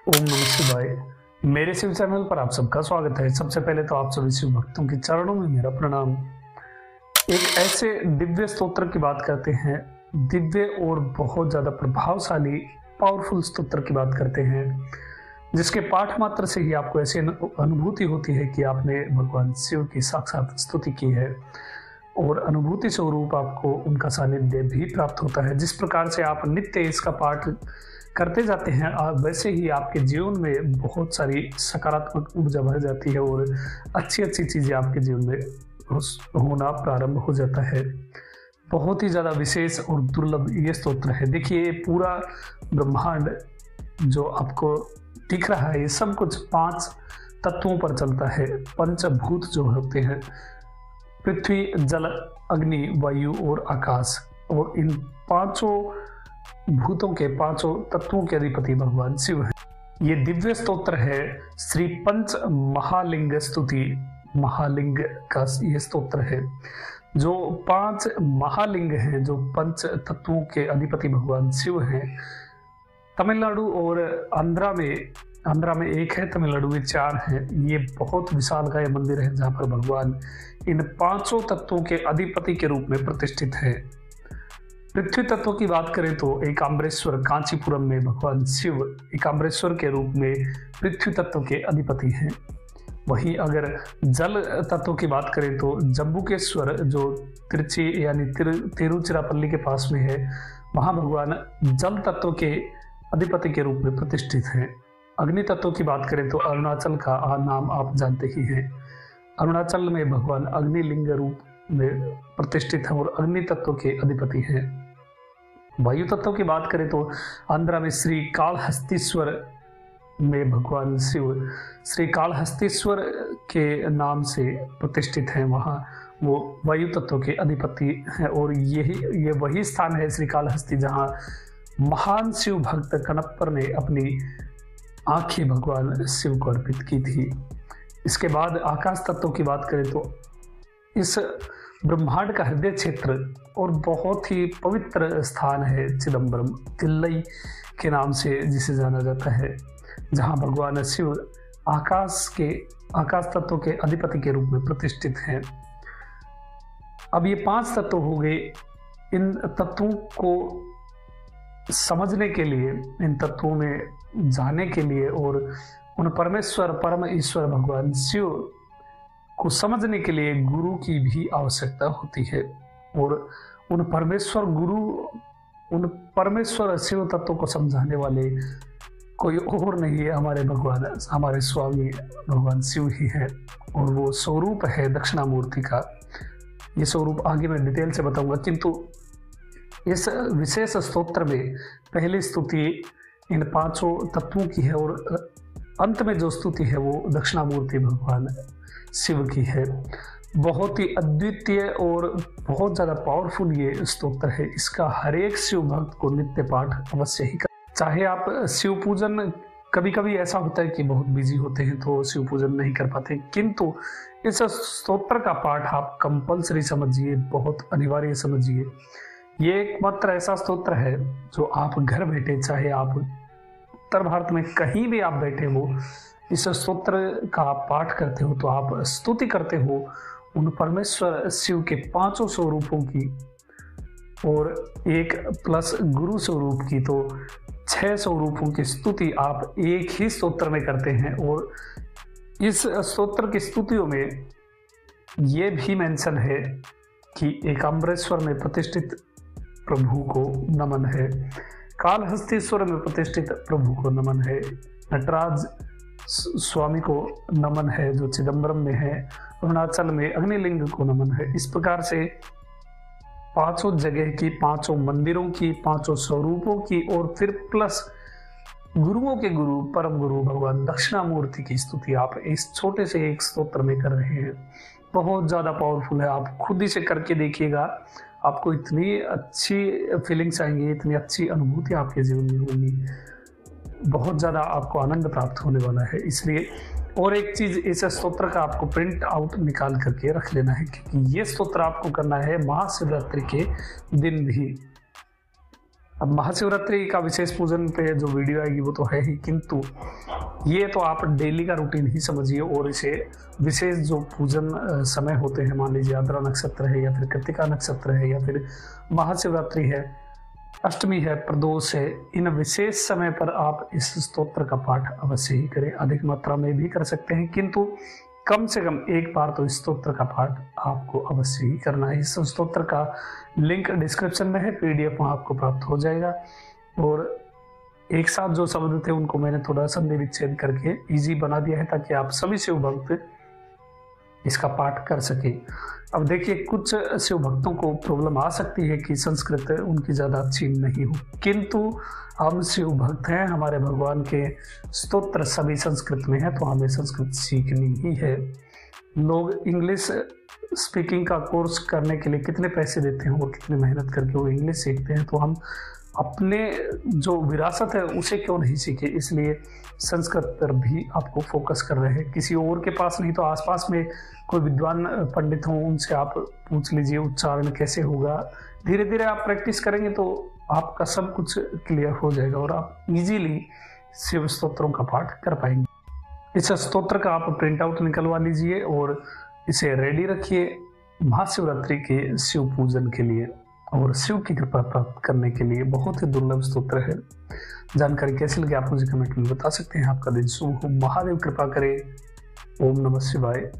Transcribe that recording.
ओम नमः शिवाय। मेरे शिव चैनल पर आप सबका स्वागत है। सबसे पहले तो आप सभी शिव भक्तों के चरणों में मेरा प्रणाम। एक ऐसे दिव्य स्तोत्र की बात करते हैं, दिव्य और बहुत ज्यादा प्रभावशाली पावरफुल स्तोत्र की बात करते हैं, जिसके पाठ मात्र से ही आपको ऐसी अनुभूति होती है कि आपने भगवान शिव की साक्षात स्तुति की है और अनुभूति स्वरूप आपको उनका सानिध्य भी प्राप्त होता है। जिस प्रकार से आप नित्य इसका पाठ करते जाते हैं, वैसे ही आपके जीवन में बहुत सारी सकारात्मक ऊर्जा भर जाती है और अच्छी अच्छी चीजें आपके जीवन में होना प्रारंभ हो जाता है। बहुत ही ज्यादा विशेष और दुर्लभ ये स्तोत्र है। देखिए, ये पूरा ब्रह्मांड जो आपको दिख रहा है, ये सब कुछ 5 तत्वों पर चलता है। पंचभूत जो होते हैं, पृथ्वी, जल, अग्नि, वायु और आकाश, और इन 5 भूतों के 5 तत्वों के अधिपति भगवान शिव है। ये दिव्य स्तोत्र है श्री पंच महालिंग स्तुति। महालिंग का ये स्तोत्र है। जो 5 महालिंग हैं, जो पंच तत्वों के अधिपति भगवान शिव हैं। तमिलनाडु और आंध्रा में 1 है, तमिलनाडु में 4 है। ये बहुत विशालकाय मंदिर है जहाँ पर भगवान इन 5 तत्वों के अधिपति के रूप में प्रतिष्ठित है। पृथ्वी तत्व की बात करें तो एकाम्बरेश्वर कांचीपुरम में भगवान शिव एकाम्बरेश्वर के रूप में पृथ्वी तत्व के अधिपति हैं। वहीं अगर जल तत्व की बात करें तो जम्बुकेश्वर, जो तिरुचि यानी तिरुचिरापल्ली के पास में है, वहां भगवान जल तत्व के अधिपति के रूप में प्रतिष्ठित हैं। अग्नि तत्व की बात करें तो अरुणाचल का नाम आप जानते ही हैं। अरुणाचल में भगवान अग्निलिंग रूप में प्रतिष्ठित है और अग्नि तत्व के अधिपति हैं। वायु तत्व की बात करें तो आंध्रा में श्री कालहस्तीश्वर में भगवान शिव श्री कालहस्तीश्वर के नाम से प्रतिष्ठित हैं। वहाँ वो वायु तत्व के अधिपति हैं और ये वही स्थान है श्री कालहस्ती जहाँ महान शिव भक्त कणप्पर ने अपनी आंखें भगवान शिव को अर्पित की थी। इसके बाद आकाश तत्व की बात करें तो इस ब्रह्मांड का हृदय क्षेत्र और बहुत ही पवित्र स्थान है चिदम्बरम, तिल्लई के नाम से जिसे जाना जाता है, जहां भगवान शिव आकाश तत्व के अधिपति के रूप में प्रतिष्ठित हैं। अब ये 5 तत्व हो गए। इन तत्वों को समझने के लिए, इन तत्वों में जाने के लिए और उन परमेश्वर परम ईश्वर भगवान शिव को समझने के लिए गुरु की भी आवश्यकता होती है। और उन परमेश्वर शिव तत्व को समझाने वाले कोई और नहीं है, हमारे स्वामी भगवान शिव ही है। और वो स्वरूप है दक्षिणामूर्ति का। ये स्वरूप आगे मैं डिटेल से बताऊंगा, किंतु इस विशेष स्तोत्र में पहली स्तुति इन 5 तत्वों की है और अंत में जो स्तुति है वो दक्षिणामूर्ति भगवान शिव की है। बहुत ही अद्वितीय और बहुत ज्यादा पावरफुल ये स्तोत्र है। इसका हर एक शिव भक्त को नित्य पाठ अवश्य ही कर, चाहे आप शिव पूजन, कभी कभी ऐसा होता है कि बहुत बिजी होते हैं तो शिव पूजन नहीं कर पाते, किंतु इस स्तोत्र का पाठ आप कंपल्सरी समझिए, बहुत अनिवार्य समझिए। ये एकमात्र ऐसा स्तोत्र है जो आप घर बैठे, चाहे आप उत्तर भारत में कहीं भी आप बैठे हो, इस स्तोत्र का पाठ करते हो तो आप स्तुति करते हो उन परमेश्वर शिव के 5 स्वरूपों की और 1 प्लस गुरु स्वरूप की, तो 6 स्वरूपों की स्तुति आप एक ही स्तोत्र में करते हैं। और इस स्तोत्र की स्तुतियों में ये भी मेंशन है कि एकाम्बरेश्वर में प्रतिष्ठित प्रभु को नमन है, कालहस्तीश्वर में प्रतिष्ठित प्रभु को नमन है, नटराज स्वामी को नमन है जो चिदम्बरम में है, अरुणाचल में अग्निलिंग को नमन है। इस प्रकार से 5 जगह की, 5 मंदिरों की, 5 स्वरूपों की और फिर प्लस गुरुओं के गुरु परम गुरु भगवान दक्षिणामूर्ति की स्तुति आप इस छोटे से एक स्तोत्र में कर रहे हैं। बहुत ज्यादा पावरफुल है। आप खुद ही से करके देखिएगा, आपको इतनी अच्छी फीलिंग्स आएंगी, इतनी अच्छी अनुभूति आपके जीवन में होगी, बहुत ज़्यादा आपको आनंद प्राप्त होने वाला है। इसलिए और एक चीज़, इस स्तोत्र का आपको प्रिंट आउट निकाल करके रख लेना है, क्योंकि ये स्तोत्र आपको करना है महाशिवरात्रि के दिन भी। अब महाशिवरात्रि का विशेष पूजन पे जो वीडियो आएगी वो तो है ही, किंतु ये तो आप डेली का रूटीन ही समझिए और इसे विशेष जो पूजन समय होते हैं, मान लीजिए आद्रा नक्षत्र है या फिर कृतिका नक्षत्र है या फिर महाशिवरात्रि है, अष्टमी है, प्रदोष है, इन विशेष समय पर आप इस स्तोत्र का पाठ अवश्य ही करें। अधिक मात्रा में भी कर सकते हैं, किंतु कम से कम एक बार तो इस स्तोत्र का पाठ आपको अवश्य ही करना है। इस स्तोत्र का लिंक डिस्क्रिप्शन में है, पीडीएफ वहाँ आपको प्राप्त हो जाएगा। और एक साथ जो शब्द थे उनको मैंने थोड़ा संधि विच्छेद करके इजी बना दिया है ताकि आप सभी शिव भक्त इसका पाठ कर सके। अब देखिए, कुछ शिव भक्तों को प्रॉब्लम आ सकती है कि संस्कृत उनकी ज़्यादा अच्छी नहीं हो, किंतु हम शिव भक्त हैं, हमारे भगवान के स्तोत्र सभी संस्कृत में है, तो हमें संस्कृत सीखनी ही है। लोग इंग्लिश स्पीकिंग का कोर्स करने के लिए कितने पैसे देते हैं और कितनी मेहनत करके वो इंग्लिश सीखते हैं, तो हम अपने जो विरासत है उसे क्यों नहीं सीखे। इसलिए संस्कृत पर भी आपको फोकस कर रहे हैं। किसी और के पास नहीं तो आसपास में कोई विद्वान पंडित हो, उनसे आप पूछ लीजिए उच्चारण कैसे होगा। धीरे धीरे आप प्रैक्टिस करेंगे तो आपका सब कुछ क्लियर हो जाएगा और आप इजीली शिव स्तोत्रों का पाठ कर पाएंगे। इस स्तोत्र का आप प्रिंट आउट निकलवा लीजिए और इसे रेडी रखिए महाशिवरात्रि के शिव पूजन के लिए और शिव की कृपा प्राप्त करने के लिए। बहुत ही दुर्लभ स्तोत्र है। जानकारी कैसी लगी आप मुझे कमेंट में बता सकते हैं। आपका दिन शुभ हो, महादेव कृपा करे। ओम नमः शिवाय।